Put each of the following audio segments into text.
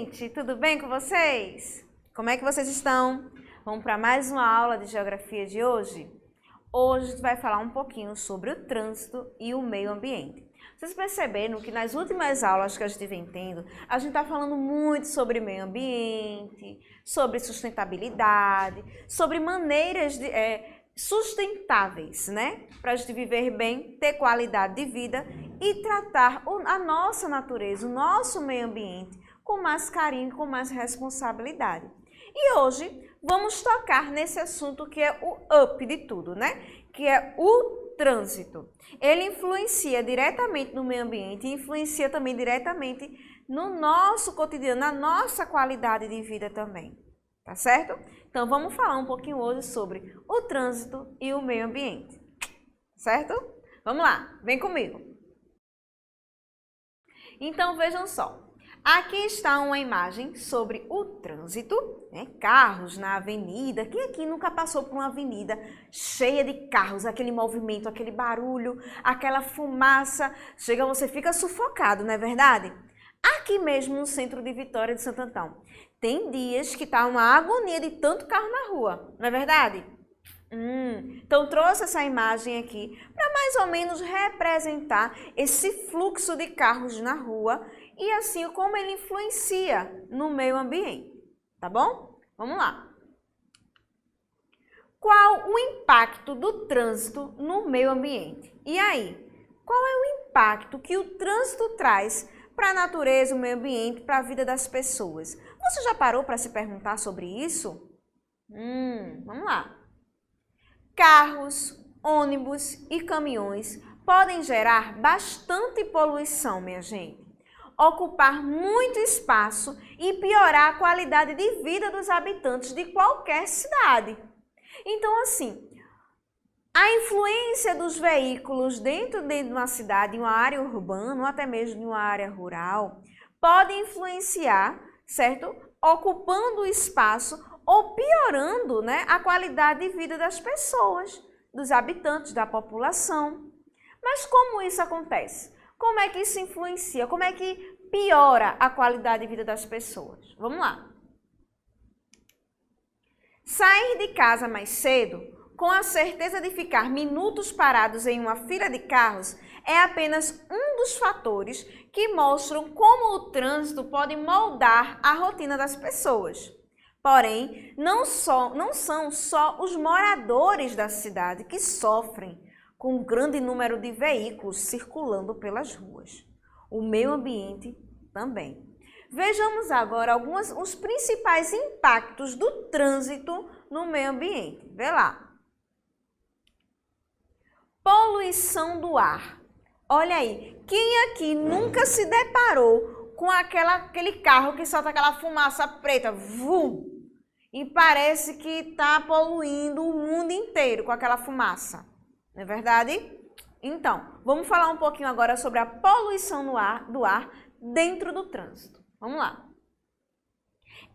gente! Tudo bem com vocês? Como é que vocês estão? Vamos para mais uma aula de geografia de hoje? Hoje a gente vai falar um pouquinho sobre o trânsito e o meio ambiente. Vocês perceberam que nas últimas aulas que a gente vem tendo, a gente está falando muito sobre meio ambiente, sobre sustentabilidade, sobre maneiras sustentáveis, né? Para a gente viver bem, ter qualidade de vida e tratar a nossa natureza, o nosso meio ambiente com mais carinho, com mais responsabilidade. E hoje vamos tocar nesse assunto que é o up de tudo, né? Que é o trânsito. Ele influencia diretamente no meio ambiente e influencia também diretamente no nosso cotidiano, na nossa qualidade de vida também. Tá certo? Então vamos falar um pouquinho hoje sobre o trânsito e o meio ambiente. Certo? Vamos lá, vem comigo. Então vejam só. Aqui está uma imagem sobre o trânsito, né? Carros na avenida. Quem aqui nunca passou por uma avenida cheia de carros, aquele movimento, aquele barulho, aquela fumaça? Chega, você fica sufocado, não é verdade? Aqui mesmo no centro de Vitória de Santo Antão, tem dias que tá uma agonia de tanto carro na rua, não é verdade? Então trouxe essa imagem aqui para mais ou menos representar esse fluxo de carros na rua e assim como ele influencia no meio ambiente, tá bom? Vamos lá. Qual o impacto do trânsito no meio ambiente? E aí, qual é o impacto que o trânsito traz para a natureza, o meio ambiente, para a vida das pessoas? Você já parou para se perguntar sobre isso? Vamos lá. Carros, ônibus e caminhões podem gerar bastante poluição, minha gente. Ocupar muito espaço e piorar a qualidade de vida dos habitantes de qualquer cidade. Então, assim, a influência dos veículos dentro de uma cidade, em uma área urbana ou até mesmo em uma área rural, pode influenciar, certo? Ocupando o espaço ou piorando, né, a qualidade de vida das pessoas, dos habitantes, da população. Mas como isso acontece? Como é que isso influencia? Como é que piora a qualidade de vida das pessoas? Vamos lá. Sair de casa mais cedo, com a certeza de ficar minutos parados em uma fila de carros, é apenas um dos fatores que mostram como o trânsito pode moldar a rotina das pessoas. Porém, não são só os moradores da cidade que sofrem com um grande número de veículos circulando pelas ruas. O meio ambiente também. Vejamos agora os principais impactos do trânsito no meio ambiente. Vê lá. Poluição do ar. Olha aí, quem aqui nunca se deparou com aquele carro que solta aquela fumaça preta, vum, e parece que está poluindo o mundo inteiro com aquela fumaça, não é verdade? Então, vamos falar um pouquinho agora sobre a poluição do ar dentro do trânsito. Vamos lá.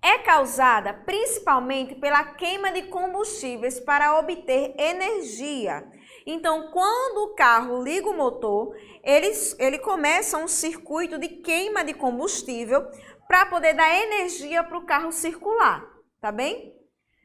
É causada principalmente pela queima de combustíveis para obter energia. Então, quando o carro liga o motor, ele começa um circuito de queima de combustível para poder dar energia para o carro circular, tá bem?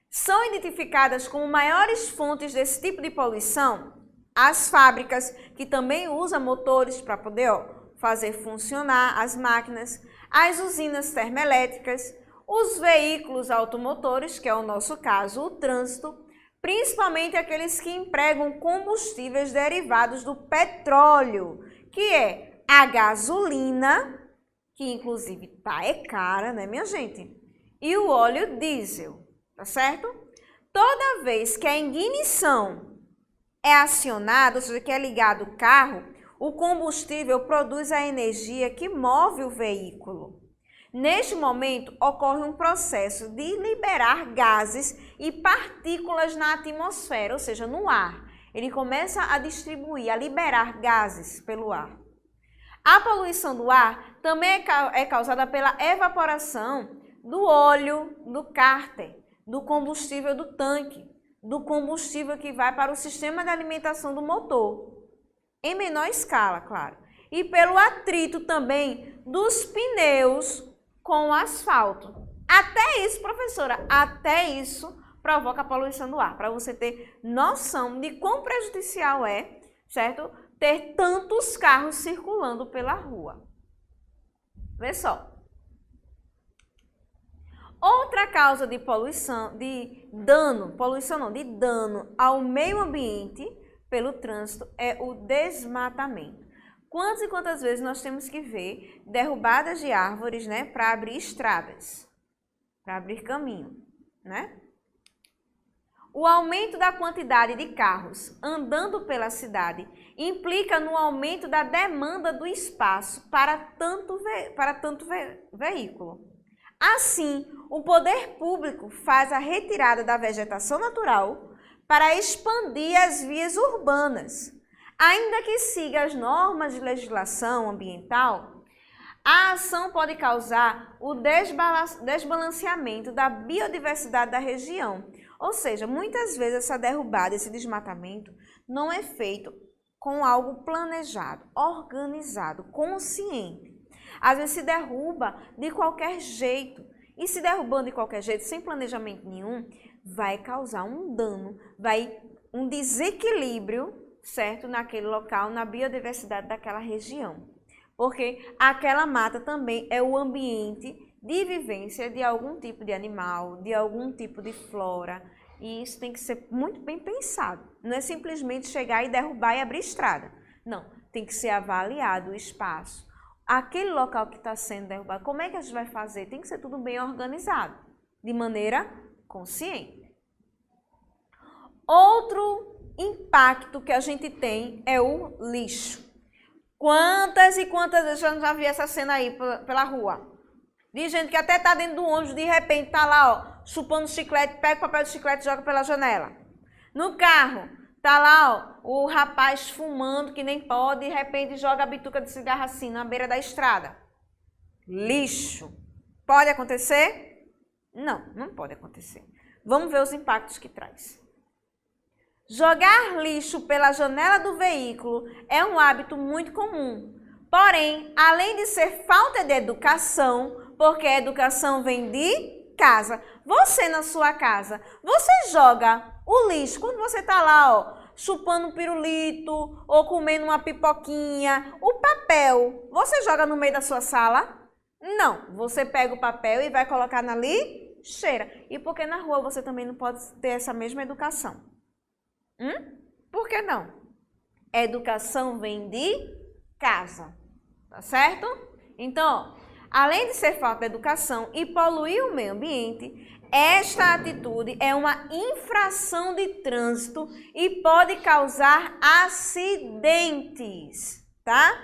São identificadas como maiores fontes desse tipo de poluição as fábricas, que também usam motores para poder fazer funcionar as máquinas, as usinas termoelétricas, os veículos automotores, que é o nosso caso, o trânsito, principalmente aqueles que empregam combustíveis derivados do petróleo, que é a gasolina, que inclusive é cara, né, minha gente? E o óleo diesel, tá certo? Toda vez que a ignição é acionada, ou seja, que é ligado o carro, o combustível produz a energia que move o veículo. Neste momento, ocorre um processo de liberar gases e partículas na atmosfera, ou seja, no ar. Ele começa a distribuir, a liberar gases pelo ar. A poluição do ar também é causada pela evaporação do óleo do cárter, do combustível do tanque, do combustível que vai para o sistema de alimentação do motor, em menor escala, claro. E pelo atrito também dos pneus com o asfalto. Até isso, professora, até isso provoca a poluição do ar, para você ter noção de quão prejudicial é, certo? Ter tantos carros circulando pela rua. Vê só. Outra causa de poluição, de dano ao meio ambiente pelo trânsito é o desmatamento. Quantas e quantas vezes nós temos que ver derrubadas de árvores, né, para abrir estradas, para abrir caminho, né? O aumento da quantidade de carros andando pela cidade implica no aumento da demanda do espaço para tanto veículo. Assim, o poder público faz a retirada da vegetação natural para expandir as vias urbanas. Ainda que siga as normas de legislação ambiental, a ação pode causar o desbalanceamento da biodiversidade da região. Ou seja, muitas vezes essa derrubada, esse desmatamento, não é feito com algo planejado, organizado, consciente. Às vezes se derruba de qualquer jeito. E se derrubando de qualquer jeito, sem planejamento nenhum, vai causar um dano, um desequilíbrio, certo? Naquele local, na biodiversidade daquela região. Porque aquela mata também é o ambiente de vivência de algum tipo de animal, de algum tipo de flora. E isso tem que ser muito bem pensado. Não é simplesmente chegar e derrubar e abrir estrada. Não, tem que ser avaliado o espaço. Aquele local que está sendo derrubado, como é que a gente vai fazer? Tem que ser tudo bem organizado, de maneira consciente. Outro impacto que a gente tem é o lixo. Quantas e quantas vezes eu já vi essa cena aí pela rua? De gente que até está dentro do ônibus, de repente está lá, ó, chupando chiclete, pega o papel de chiclete e joga pela janela. No carro, tá lá, ó, o rapaz fumando que nem pode, de repente joga a bituca de cigarro assim na beira da estrada. Lixo. Pode acontecer? Não, não pode acontecer. Vamos ver os impactos que traz. Jogar lixo pela janela do veículo é um hábito muito comum. Porém, além de ser falta de educação, porque a educação vem de casa. Você na sua casa, você joga o lixo quando você está lá, ó, chupando um pirulito ou comendo uma pipoquinha, o papel, você joga no meio da sua sala? Não, você pega o papel e vai colocar na lixeira. E por que na rua você também não pode ter essa mesma educação? Por que não? A educação vem de casa, tá certo? Então, além de ser falta de educação e poluir o meio ambiente, esta atitude é uma infração de trânsito e pode causar acidentes, tá?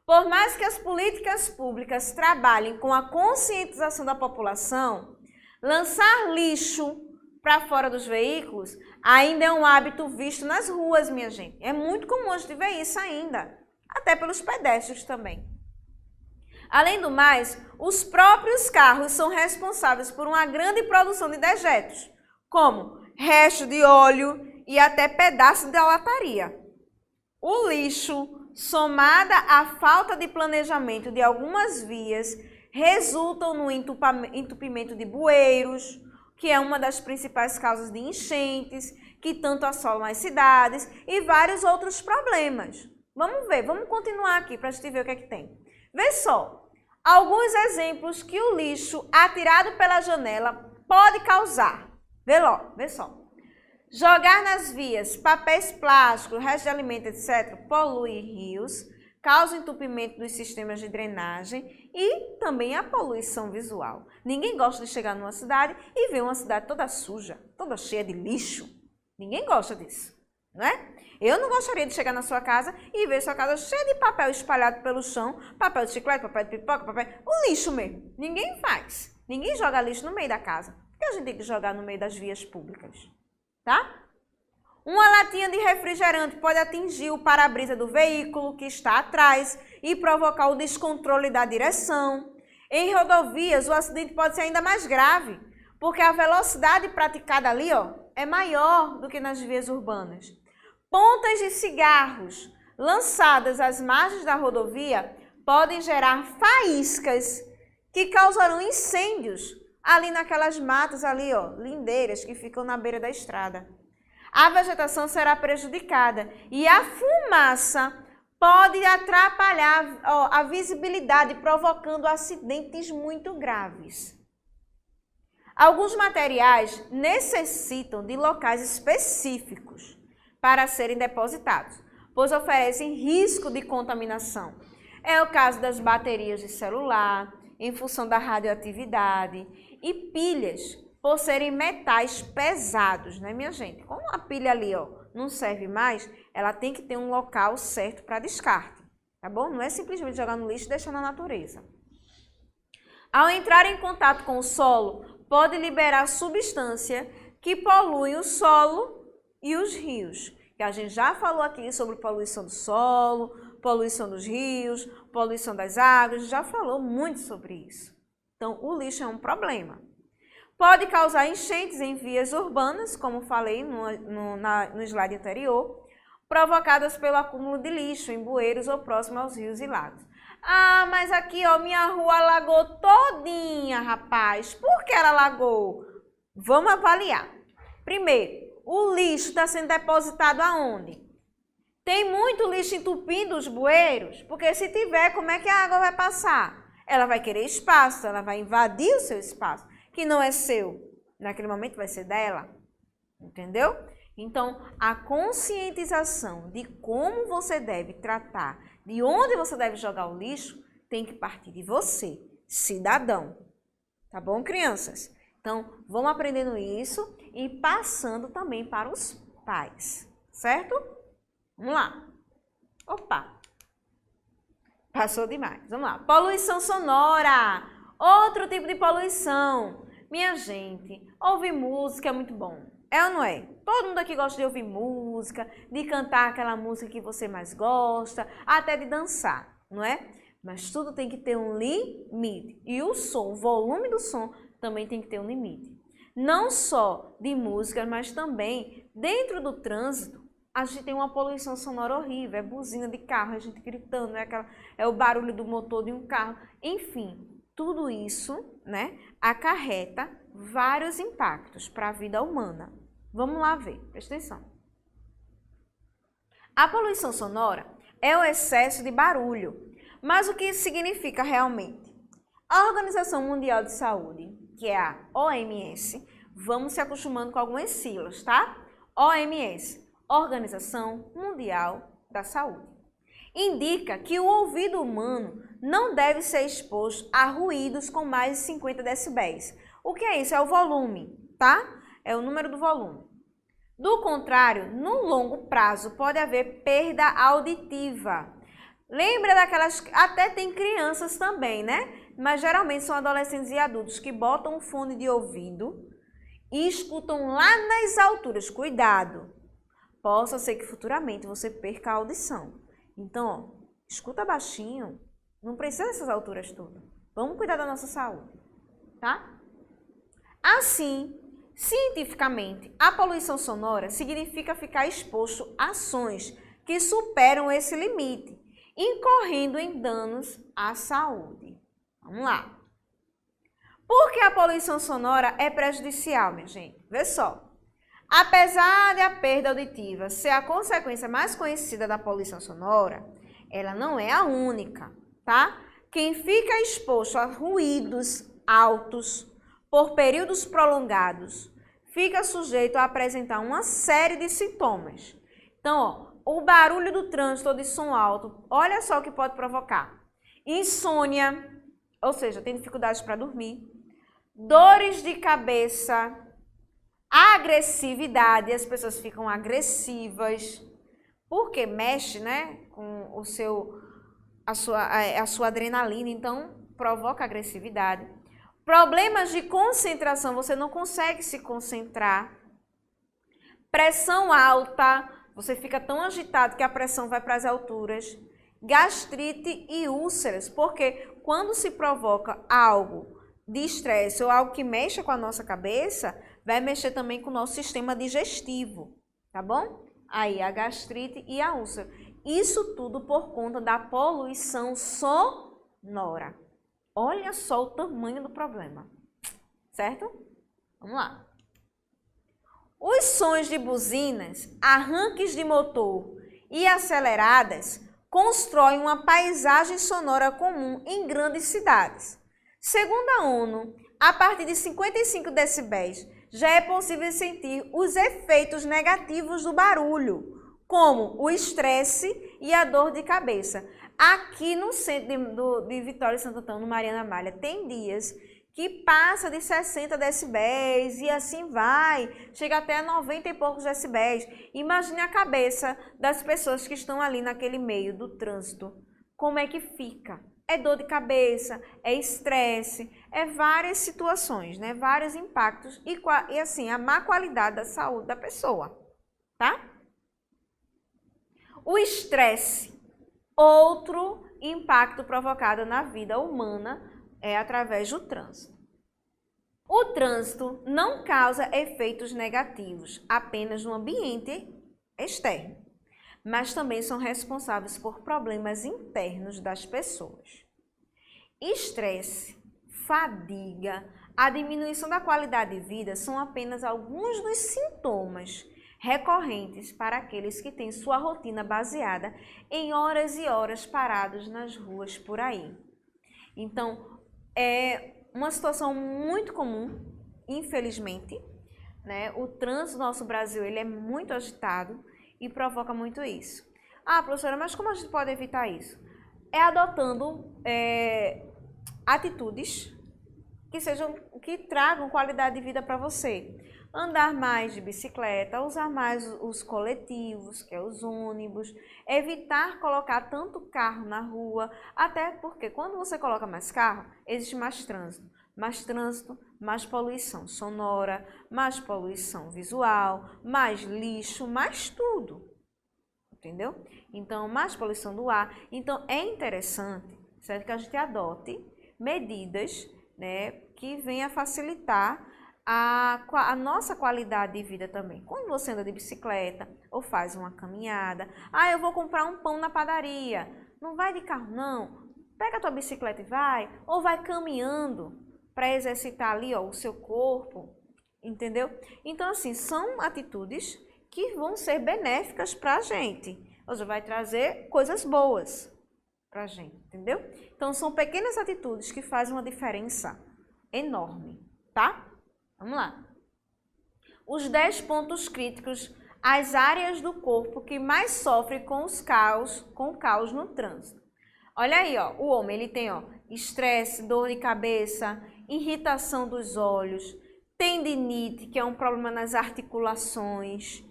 Por mais que as políticas públicas trabalhem com a conscientização da população, lançar lixo para fora dos veículos ainda é um hábito visto nas ruas, minha gente. É muito comum a gente ver isso ainda, até pelos pedestres também. Além do mais, os próprios carros são responsáveis por uma grande produção de dejetos, como resto de óleo e até pedaços da lataria. O lixo, somada à falta de planejamento de algumas vias, resultam no entupimento de bueiros, que é uma das principais causas de enchentes, que tanto assolam as cidades e vários outros problemas. Vamos ver, vamos continuar aqui para a gente ver o que é que tem. Vê só, alguns exemplos que o lixo atirado pela janela pode causar. Vê só. Jogar nas vias papéis plásticos, restos de alimento, etc., polui rios, causa entupimento dos sistemas de drenagem e também a poluição visual. Ninguém gosta de chegar numa cidade e ver uma cidade toda suja, toda cheia de lixo. Ninguém gosta disso, não é? Eu não gostaria de chegar na sua casa e ver sua casa cheia de papel espalhado pelo chão, papel de chiclete, papel de pipoca, o lixo mesmo. Ninguém faz. Ninguém joga lixo no meio da casa. Por que a gente tem que jogar no meio das vias públicas? Tá? Uma latinha de refrigerante pode atingir o para-brisa do veículo que está atrás e provocar o descontrole da direção. Em rodovias, o acidente pode ser ainda mais grave, porque a velocidade praticada ali, ó, é maior do que nas vias urbanas. Pontas de cigarros lançadas às margens da rodovia podem gerar faíscas que causarão incêndios ali naquelas matas ali, ó, lindeiras que ficam na beira da estrada. A vegetação será prejudicada e a fumaça pode atrapalhar, ó, a visibilidade, provocando acidentes muito graves. Alguns materiais necessitam de locais específicos para serem depositados, pois oferecem risco de contaminação. É o caso das baterias de celular, em função da radioatividade, e pilhas, por serem metais pesados, né, minha gente? Como a pilha ali, ó, não serve mais, ela tem que ter um local certo para descarte, tá bom? Não é simplesmente jogar no lixo e deixar na natureza. Ao entrar em contato com o solo, pode liberar substância que polui o solo e os rios. Que a gente já falou aqui sobre poluição do solo, poluição dos rios, poluição das águas, já falou muito sobre isso. Então, o lixo é um problema. Pode causar enchentes em vias urbanas, como falei no slide anterior, provocadas pelo acúmulo de lixo em bueiros ou próximo aos rios e lagos. Ah, mas aqui, ó, minha rua alagou todinha, rapaz. Por que ela alagou? Vamos avaliar. Primeiro, o lixo está sendo depositado aonde? Tem muito lixo entupindo os bueiros? Porque se tiver, como é que a água vai passar? Ela vai querer espaço, ela vai invadir o seu espaço, que não é seu. Naquele momento vai ser dela. Entendeu? Então, a conscientização de como você deve tratar, de onde você deve jogar o lixo, tem que partir de você, cidadão. Tá bom, crianças? Então, vamos aprendendo isso e passando também para os pais, certo? Vamos lá. Opa! Passou demais. Vamos lá. Poluição sonora. Outro tipo de poluição. Minha gente, ouvir música é muito bom. É ou não é? Todo mundo aqui gosta de ouvir música, de cantar aquela música que você mais gosta, até de dançar, não é? Mas tudo tem que ter um limite. E o som, o volume do som também tem que ter um limite. Não só de música, mas também dentro do trânsito, a gente tem uma poluição sonora horrível, é buzina de carro, é gente gritando, é o barulho do motor de um carro. Enfim, tudo isso, né, acarreta vários impactos para a vida humana. Vamos lá ver, presta atenção. A poluição sonora é o excesso de barulho. Mas o que isso significa realmente? A Organização Mundial de Saúde, que é a OMS, vamos se acostumando com algumas siglas, tá? OMS, Organização Mundial da Saúde, indica que o ouvido humano não deve ser exposto a ruídos com mais de 50 decibéis. O que é isso? É o volume, tá? É o número do volume. Do contrário, no longo prazo pode haver perda auditiva. Lembra daquelas... Até tem crianças também, né? Mas geralmente são adolescentes e adultos que botam um fone de ouvido e escutam lá nas alturas. Cuidado! Possa ser que futuramente você perca a audição. Então, ó, escuta baixinho. Não precisa dessas alturas todas. Vamos cuidar da nossa saúde, tá? Assim, cientificamente, a poluição sonora significa ficar exposto a sons que superam esse limite, incorrendo em danos à saúde. Vamos lá. Por que a poluição sonora é prejudicial, minha gente? Vê só. Apesar de a perda auditiva ser a consequência mais conhecida da poluição sonora, ela não é a única, tá? Quem fica exposto a ruídos altos por períodos prolongados fica sujeito a apresentar uma série de sintomas. Então, ó, o barulho do trânsito ou de som alto, olha só o que pode provocar. Insônia, ou seja, tem dificuldades para dormir, dores de cabeça, agressividade, as pessoas ficam agressivas, porque mexe, né, com a sua adrenalina, então provoca agressividade. Problemas de concentração, você não consegue se concentrar. Pressão alta, você fica tão agitado que a pressão vai para as alturas. Gastrite e úlceras, porque quando se provoca algo de estresse ou algo que mexa com a nossa cabeça, vai mexer também com o nosso sistema digestivo, tá bom? Aí a gastrite e a úlcera. Isso tudo por conta da poluição sonora. Olha só o tamanho do problema, certo? Vamos lá. Os sons de buzinas, arranques de motor e aceleradas constroem uma paisagem sonora comum em grandes cidades. Segundo a ONU, a partir de 55 decibéis já é possível sentir os efeitos negativos do barulho, como o estresse e a dor de cabeça. Aqui no centro de Vitória e Santo Antão, no Mariana Malha, tem dias que passa de 60 decibéis e assim vai, chega até a 90 e poucos decibéis. Imagine a cabeça das pessoas que estão ali naquele meio do trânsito. Como é que fica? É dor de cabeça, é estresse, é várias situações, né? Vários impactos e assim, a má qualidade da saúde da pessoa, tá? O estresse, outro impacto provocado na vida humana, é através do trânsito. O trânsito não causa efeitos negativos apenas no ambiente externo, mas também são responsáveis por problemas internos das pessoas. Estresse, fadiga, a diminuição da qualidade de vida são apenas alguns dos sintomas recorrentes para aqueles que têm sua rotina baseada em horas e horas parados nas ruas por aí. Então, é uma situação muito comum, infelizmente, né? O trânsito do nosso Brasil ele é muito agitado e provoca muito isso. Ah, professora, mas como a gente pode evitar isso? É adotando atitudes que tragam qualidade de vida para você. Andar mais de bicicleta, usar mais os coletivos, que é os ônibus, evitar colocar tanto carro na rua, até porque quando você coloca mais carro, existe mais trânsito, mais poluição sonora, mais poluição visual, mais lixo, mais tudo, entendeu? Então, mais poluição do ar. Então, é interessante, certo, que a gente adote medidas, né, que venham a facilitar a nossa qualidade de vida também. Quando você anda de bicicleta ou faz uma caminhada, eu vou comprar um pão na padaria, não vai de carro não, pega a tua bicicleta e vai, ou vai caminhando para exercitar ali o seu corpo, entendeu? Então assim, são atitudes que vão ser benéficas para a gente, ou seja, vai trazer coisas boas para a gente, entendeu? Então são pequenas atitudes que fazem uma diferença enorme, tá? Vamos lá. Os 10 pontos críticos, as áreas do corpo que mais sofrem com o caos no trânsito. Olha aí, ó, o homem ele tem estresse, dor de cabeça, irritação dos olhos, tendinite, que é um problema nas articulações,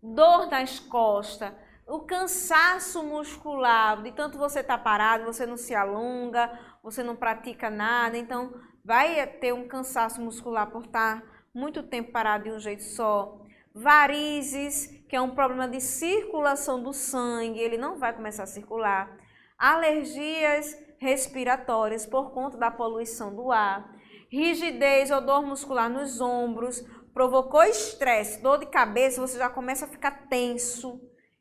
dor nas costas, o cansaço muscular, de tanto você estar parado, você não se alonga, você não pratica nada, então vai ter um cansaço muscular por estar muito tempo parado de um jeito só. Varizes, que é um problema de circulação do sangue, ele não vai começar a circular. Alergias respiratórias por conta da poluição do ar. Rigidez ou dor muscular nos ombros, provocou estresse, dor de cabeça, você já começa a ficar tenso,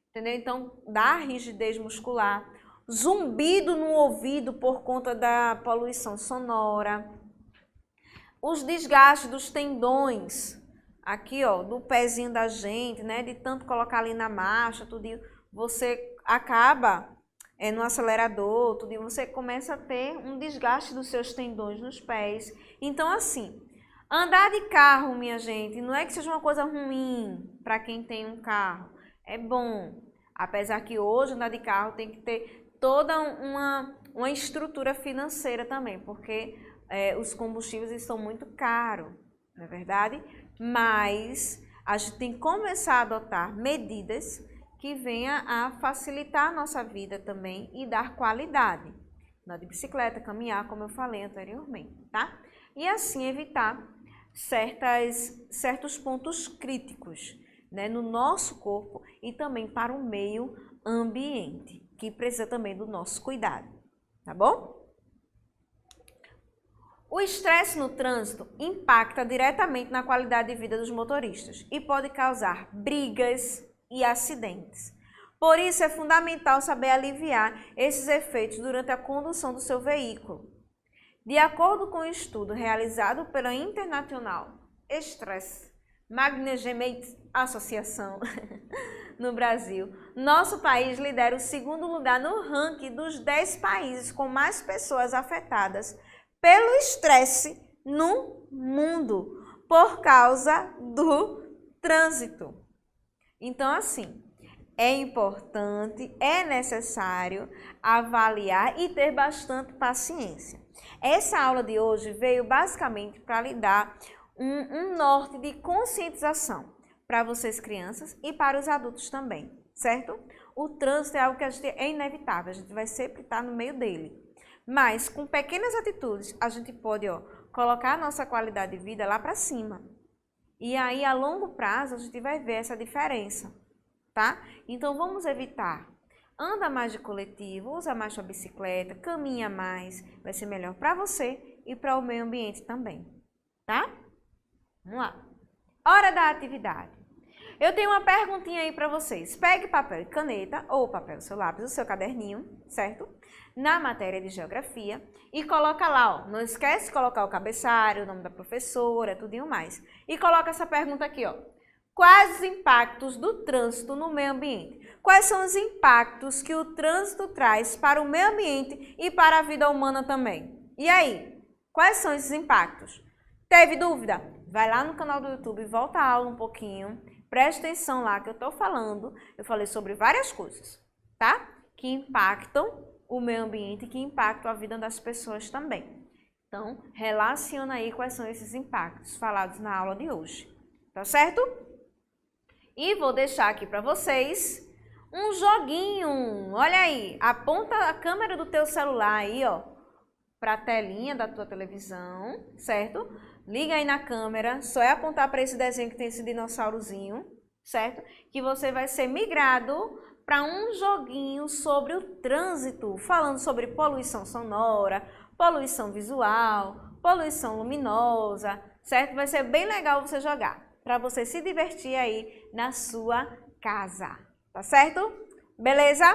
entendeu? Então, dá rigidez muscular. Zumbido no ouvido por conta da poluição sonora. Os desgastes dos tendões, aqui do pezinho da gente, né, de tanto colocar ali na marcha, tudo, você acaba no acelerador, tudo, você começa a ter um desgaste dos seus tendões nos pés. Então assim, andar de carro, minha gente, não é que seja uma coisa ruim para quem tem um carro, é bom, apesar que hoje andar de carro tem que ter toda uma estrutura financeira também, porque os combustíveis estão muito caros, não é verdade? Mas a gente tem que começar a adotar medidas que venham a facilitar a nossa vida também e dar qualidade. Andar de bicicleta, caminhar, como eu falei anteriormente, tá? E assim evitar certos pontos críticos, né, no nosso corpo e também para o meio ambiente, que precisa também do nosso cuidado, tá bom? O estresse no trânsito impacta diretamente na qualidade de vida dos motoristas e pode causar brigas e acidentes. Por isso é fundamental saber aliviar esses efeitos durante a condução do seu veículo. De acordo com o estudo realizado pela International Stress Management Association no Brasil, nosso país lidera o segundo lugar no ranking dos 10 países com mais pessoas afetadas pelo estresse no mundo, por causa do trânsito. Então, assim, é importante, é necessário avaliar e ter bastante paciência. Essa aula de hoje veio basicamente para lhe dar um norte de conscientização para vocês crianças e para os adultos também, certo? O trânsito é algo que é inevitável, a gente vai sempre estar no meio dele. Mas com pequenas atitudes a gente pode colocar a nossa qualidade de vida lá para cima. E aí a longo prazo a gente vai ver essa diferença, tá? Então vamos evitar. Anda mais de coletivo, usa mais sua bicicleta, caminha mais, vai ser melhor para você e para o meio ambiente também, tá? Vamos lá. Hora da atividade. Eu tenho uma perguntinha aí para vocês. Pegue papel e caneta, ou papel, seu lápis, o seu caderninho, certo? Na matéria de geografia e coloca lá, ó. Não esquece de colocar o cabeçalho, o nome da professora, tudinho mais. E coloca essa pergunta aqui, ó. Quais os impactos do trânsito no meio ambiente? Quais são os impactos que o trânsito traz para o meio ambiente e para a vida humana também? E aí, quais são esses impactos? Teve dúvida? Vai lá no canal do YouTube, volta a aula um pouquinho, preste atenção lá que eu estou falando. Eu falei sobre várias coisas, tá? Que impactam o meio ambiente e que impactam a vida das pessoas também. Então, relaciona aí quais são esses impactos falados na aula de hoje, tá certo? E vou deixar aqui para vocês um joguinho. Olha aí, aponta a câmera do teu celular aí, ó, para a telinha da tua televisão, certo? Liga aí na câmera, só é apontar para esse desenho que tem esse dinossaurozinho, certo? Que você vai ser migrado para um joguinho sobre o trânsito, falando sobre poluição sonora, poluição visual, poluição luminosa, certo? Vai ser bem legal você jogar, para você se divertir aí na sua casa, tá certo? Beleza?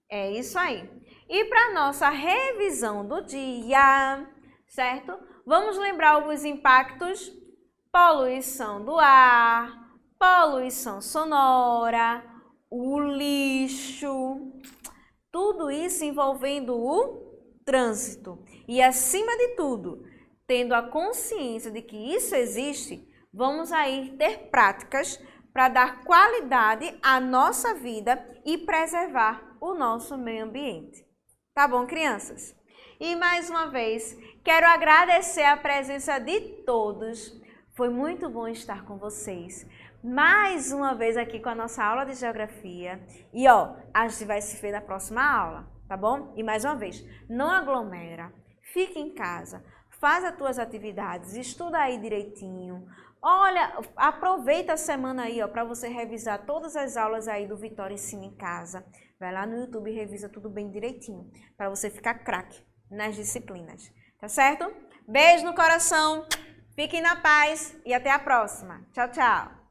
É isso aí. E para nossa revisão do dia, certo? Vamos lembrar alguns impactos: poluição do ar, poluição sonora, o lixo, tudo isso envolvendo o trânsito. E acima de tudo, tendo a consciência de que isso existe, vamos aí ter práticas para dar qualidade à nossa vida e preservar o nosso meio ambiente. Tá bom, crianças? E mais uma vez, quero agradecer a presença de todos. Foi muito bom estar com vocês. Mais uma vez aqui com a nossa aula de geografia. E ó, a gente vai se ver na próxima aula, tá bom? E mais uma vez, não aglomera, fica em casa, faz as tuas atividades, estuda aí direitinho. Olha, aproveita a semana aí, ó, para você revisar todas as aulas aí do Vitória Ensina em Casa. Vai lá no YouTube e revisa tudo bem direitinho, para você ficar craque nas disciplinas, tá certo? Beijo no coração, fiquem na paz e até a próxima. Tchau, tchau!